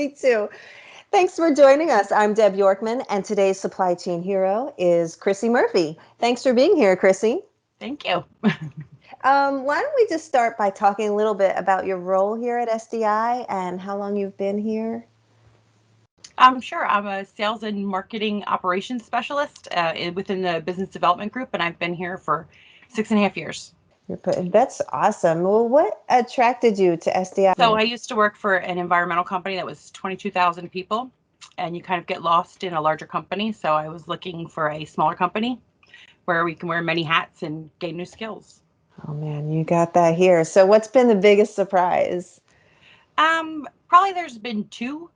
Me too. Thanks for joining us. I'm Deb Yorkman, and today's supply chain hero is Chrissy Murphy. Thanks for being here, Chrissy. Thank you. Why don't we just start by talking a little bit about your role here at SDI and how long you've been here? Sure. I'm a sales and marketing operations specialist within the business development group, and I've been here for 6.5 years. That's awesome. Well, what attracted you to SDI? So I used to work for an environmental company that was 22,000 people, and you kind of get lost in a larger company. So I was looking for a smaller company where we can wear many hats and gain new skills. Oh man, you got that here. So what's been the biggest surprise? Probably there's been two.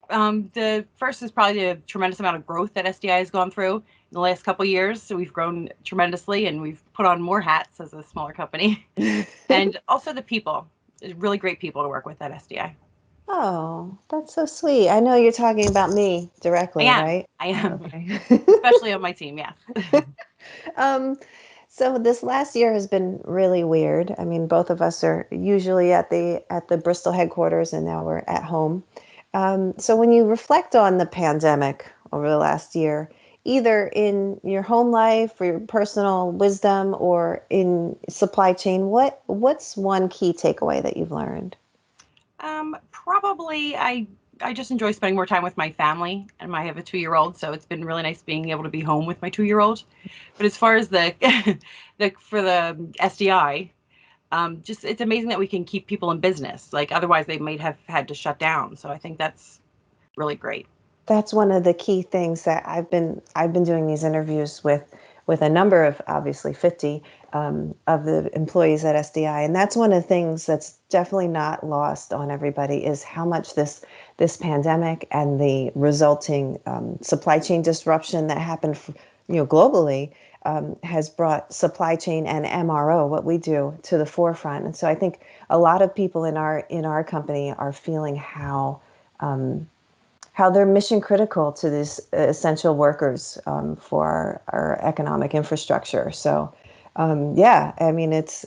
The first is probably the tremendous amount of growth that SDI has gone through in the last couple of years. So we've grown tremendously, and we've put on more hats as a smaller company. And also the people, really great people to work with at SDI. Oh, that's so sweet. I know you're talking about me directly, right? I am, Okay. especially on my team. Yes. Um, so this last year has been really weird. I mean, both of us are usually at the Bristol headquarters, and now we're at home. So when you reflect on the pandemic over the last year, either in your home life or your personal wisdom or in supply chain, what's one key takeaway that you've learned? Probably I just enjoy spending more time with my family, and I have a 2-year-old, so it's been really nice being able to be home with my 2-year-old. But as far as the for the SDI, just it's amazing that we can keep people in business. Like otherwise, they might have had to shut down. So I think that's really great. That's one of the key things that I've been doing these interviews with a number of obviously 50 of the employees at SDI, and that's one of the things that's definitely not lost on everybody is how much this pandemic and the resulting supply chain disruption that happened, globally, has brought supply chain and MRO, what we do, to the forefront. And so I think a lot of people in our company are feeling how they're mission critical to these essential workers for our economic infrastructure. So, yeah, I mean, it's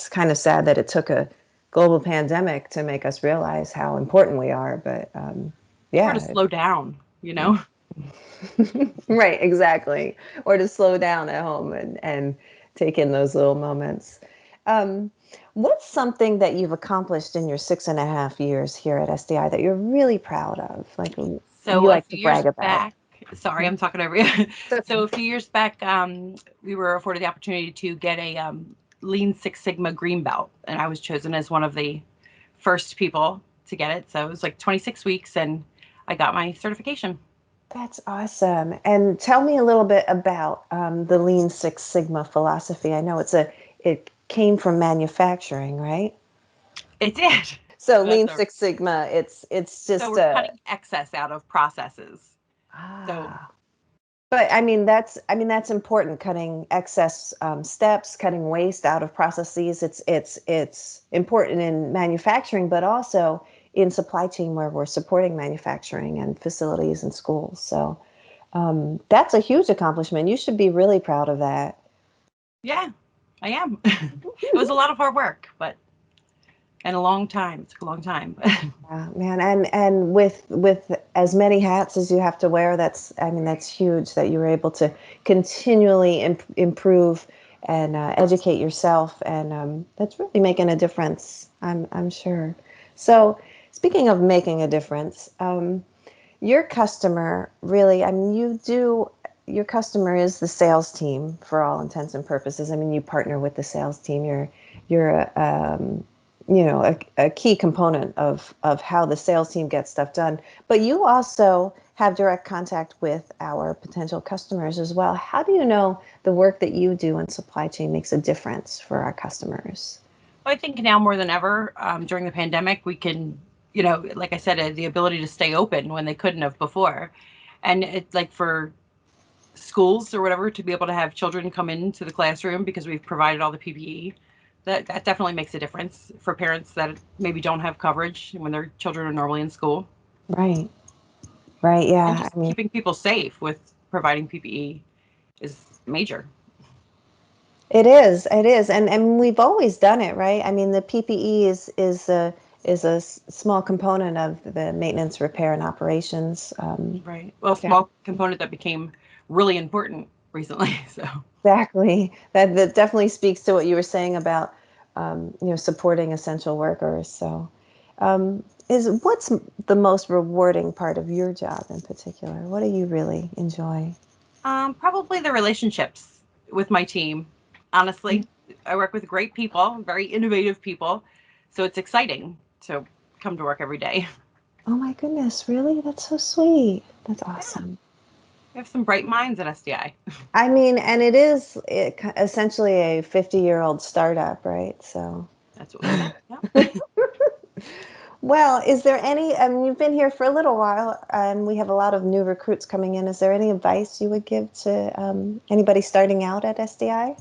kind of sad that it took a global pandemic to make us realize how important we are. But Or to yeah, slow down, you know. right, exactly. Or to slow down at home and take in those little moments. Um, what's something that you've accomplished in your 6.5 years here at SDI that you're really proud of? Like you So a like few to brag years about? back, sorry, I'm talking over you. So Okay. a few years back, we were afforded the opportunity to get a Lean Six Sigma green belt, and I was chosen as one of the first people to get it. So it was like 26 weeks, and I got my certification. That's awesome. And tell me a little bit about the Lean Six Sigma philosophy. I know it came from manufacturing, right? It did. So That's Lean our. Six Sigma, it's So just we're a cutting excess out of processes. So ah. But I mean that's important. Cutting excess steps, cutting waste out of processes. It's important in manufacturing, but also in supply chain where we're supporting manufacturing and facilities and schools. So that's a huge accomplishment. You should be really proud of that. yeah, I am. It was a lot of hard work, but and a long time. It took a long time. Man, and with as many hats as you have to wear, that's huge that you were able to continually improve and educate yourself, and that's really making a difference. I'm sure. So, speaking of making a difference, your customer really, I mean, your customer is the sales team for all intents and purposes. I mean, you partner with the sales team. You're a key component of how the sales team gets stuff done. But you also have direct contact with our potential customers as well. How do you know the work that you do in supply chain makes a difference for our customers? I think now more than ever, during the pandemic, we can, like I said, the ability to stay open when they couldn't have before. And it's like for schools or whatever to be able to have children come into the classroom because we've provided all the PPE. That definitely makes a difference for parents that maybe don't have coverage when their children are normally in school. Right, right, And yeah. just I mean, keeping people safe with providing PPE is major. it is, and we've always done it, right? I mean, the PPE is is a small component of the maintenance, repair, and operations. Right. Well, a Yeah, small component that became really important recently. So, exactly. That definitely speaks to what you were saying about supporting essential workers. So, is what's the most rewarding part of your job in particular? What do you really enjoy? probably the relationships with my team. Honestly, I work with great people, very innovative people. So it's exciting to come to work every day. Oh my goodness, really? That's so sweet. That's Yeah. awesome. We have some bright minds at SDI. I mean, and essentially a 50-year-old startup, right? So, That's what we say. Yeah. well, is there any, I mean, you've been here for a little while and we have a lot of new recruits coming in. Is there any advice you would give to anybody starting out at SDI?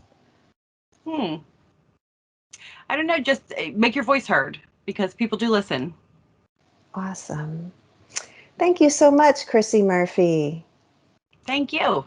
Hmm. I don't know. Just make your voice heard because people do listen. Awesome. Thank you so much, Chrissy Murphy. Thank you.